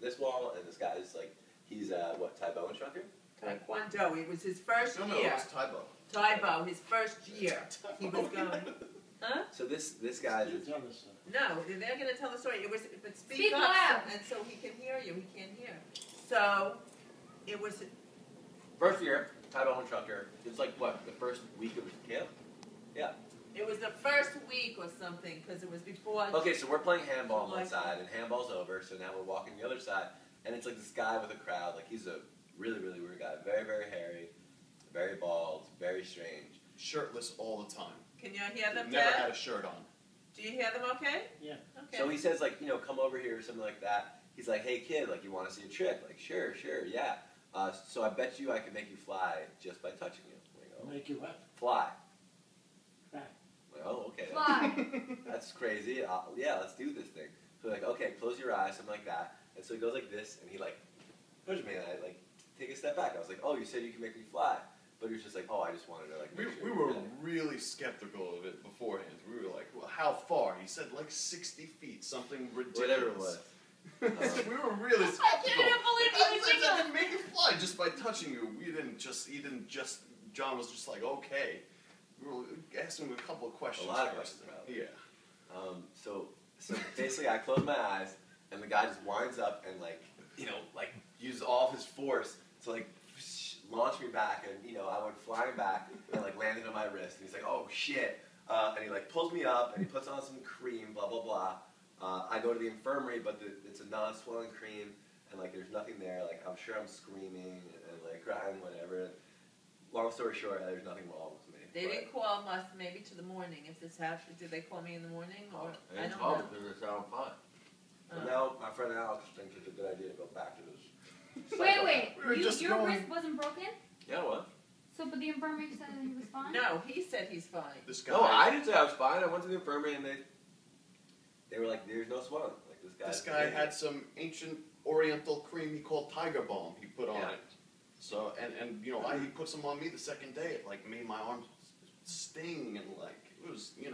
this wall, and this guy's like, he's what, Taibo instructor? Taekwondo. It was his first year. No, it was Taibo. Taibo, his first year. He was going. Huh? So this guy. No, they're going to tell the story. It was, but Speak up, loud. and so he can hear you. He can't hear. So it was. First year, Taibo instructor. It was like what, the first week of camp? Yeah. It was the first week or something because it was before. Okay, so we're playing handball on one side, and handball's over. So now we're walking the other side, and it's like this guy with a crowd. Like he's a really, really weird guy. Very, very hairy, very bald, very strange. Shirtless all the time. Can you hear them? Never Ted? had a shirt on. Do you hear them? Okay. Yeah. Okay. So he says like, come over here or something like that. He's like, hey kid, like you want to see a trick? Like sure, yeah. So I bet you I can make you fly just by touching you. Like, oh, Make you what? fly. Fly. Like, oh, okay. Fly. That's crazy. Yeah, let's do this thing. So we're like, okay, close your eyes, something like that. And so he goes like this, and he like pushes me, and I like take a step back. I was like, oh, you said you can make me fly. But he was just like, oh, I just wanted to like. We make sure we you were did it. really skeptical of it beforehand. We were like, well, how far? He said like 60 feet, something ridiculous. Whatever it was. We were really skeptical. I can't believe I you said ridiculous. I can make you fly just by touching you. He didn't just, John was just like, okay. We were asking him a couple of questions. A lot of first. questions, probably. Yeah. So basically, I close my eyes, and the guy just winds up and like uses all of his force to like launch me back, and I went flying back and like landed on my wrist, and he's like, oh shit, and he like pulls me up and he puts on some cream, blah blah blah. I go to the infirmary, but it's a non-swelling cream, and like there's nothing there. Like I'm sure I'm screaming and like crying, whatever. Long story short, there's nothing wrong with me. They didn't call us maybe to the morning. If this happened, did they call me in the morning or I don't know. So now my friend Alex thinks it's a good idea to go back to this. Wait. We were just Your going- wrist wasn't broken? Yeah, what? So, but the infirmary said that he was fine? No, he said he's fine. This guy. No, I didn't say I was fine. I went to the infirmary and they were like, "There's no swelling." Like This guy had some ancient Oriental cream he called Tiger Balm he put on Yeah. it. So and he put some on me the second day. It like made my arms sting and like it was It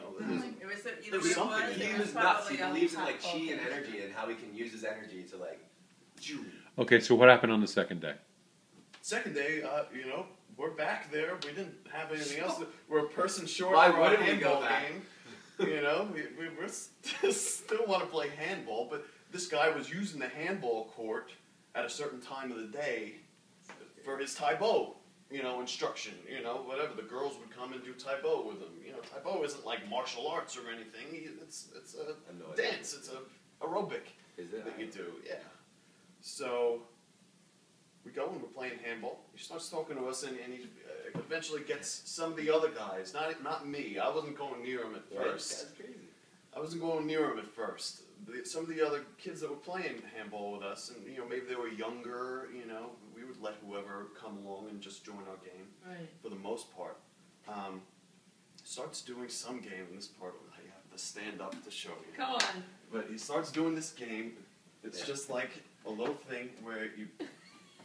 was There's something in He it. was nuts. He believes in like chi and energy and how he can use his energy to like. Okay, so what happened on the second day? Second day, we're back there. We didn't have anything else. We're a person short Why for our wouldn't we go handball back? game. We still want to play handball, but this guy was using the handball court at a certain time of the day for his Taibo, instruction. Whatever. The girls would come and do Taibo with him. Taibo isn't like martial arts or anything. It's a dance. It's a aerobic Is it? that you do. Yeah. So we go and we're playing handball. He starts talking to us, and he eventually gets some of the other guys. Not me. I wasn't going near him at first. That's crazy. I wasn't going near him at first. Some of the other kids that were playing handball with us, and maybe they were younger. We would let whoever come along and just join our game. Right. For the most part. Starts doing some game in this part. I have to stand up to show you. Come on. But he starts doing this game. It's just like a little thing where you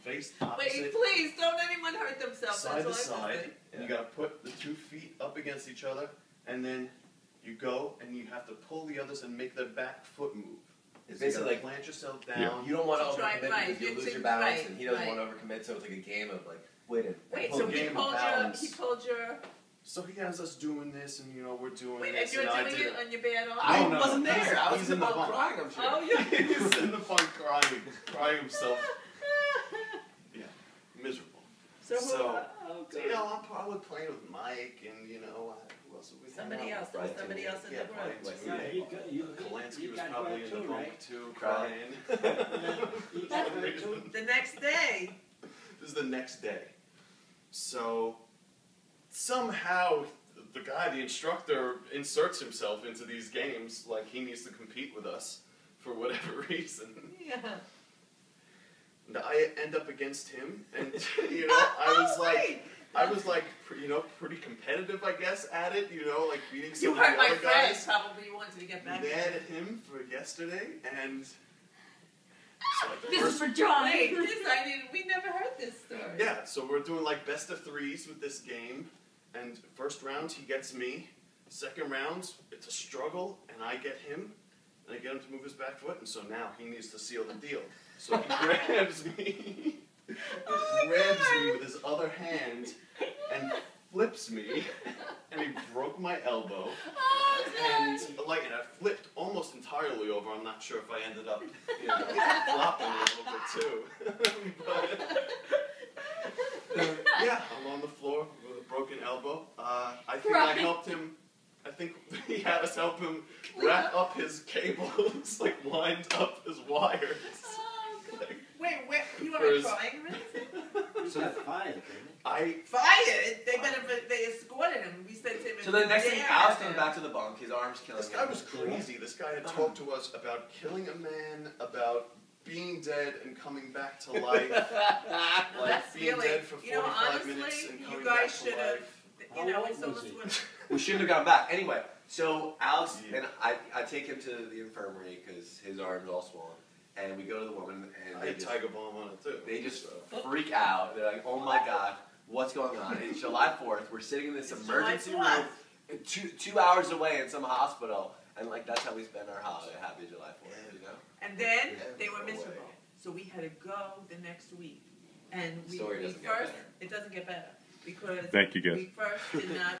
face opposite, Wait, please, don't anyone hurt themselves. side That's to all I can side. say. And you got to put the 2 feet up against each other, and then you go and you have to pull the others and make their back foot move. It's So you basically gotta like plant yourself down. Yeah. you don't want to Right, overcommit right. because you You're lose your too- balance, right, and he doesn't right. want to overcommit. So it's like a game of like, wait, So game he of pulled balance. he pulled your. So he has us doing this, and we're doing Wait, this, and you're and I doing did it on your bed arm? I Oh, no. wasn't there. I was He's in in the the bunk bunk. crying. I'm sure. Oh, yeah. He's in the fun crying himself. Yeah, miserable. So, So I'm probably playing with Mike, and who else would we hang somebody out else. with? There was Right, somebody else in Yeah, the Brian group. too. Yeah, Kalansky you was got probably that in the too, bunk right? too, Crying. You got that too? The next day, This is the next day. So somehow the instructor inserts himself into these games like he needs to compete with us for whatever reason. yeah. And I end up against him, and I was like, pretty competitive, I guess, at it. Like beating some You of the hurt my other friend. guys. Probably you wanted to get back. Mad at him for yesterday, and so like the This first is for John. Wait, we never heard this story. Yeah, so we're doing like best of threes with this game, and first round he gets me, second round it's a struggle and I get him, and I get him to move his back foot, and so now he needs to seal the deal. So he grabs me, with his other hand, and flips me, and he broke my elbow. Oh, And I flipped almost entirely over. I'm not sure if I ended up, flopping a little bit too. But yeah, I'm on the floor with a broken elbow. I think I helped him. I think he had us help him wrap up his cables, like wind up his wires. Oh, God. Wait, you For are his- crying or anything? So fired, didn't I Fired? They escorted him. We said to him. So the next thing, "Damn, Alex comes man." back to the bunk. His arm's killing This him. guy was crazy. This guy had talked to us about killing a man, about being dead and coming back to life, No, that's being really, dead for 45 honestly, minutes and coming you back guys to should have, life. How old it's was almost he? what. We shouldn't have gone back. Anyway, so Alex Yeah. and I take him to the infirmary because his arm's all swollen. And we go to the woman and I they had just, Tiger Balm on it too. they just so. freak out. They're like, oh my God, what's going on? It's July 4th. We're sitting in this It's emergency July room 2 hours away in some hospital. And that's how we spend our holiday. Happy July 4th, you know? And then they were No miserable. way. So we had to go the next week. And we Story doesn't get first, better. it doesn't get better. Because Thank you, guys. we first did not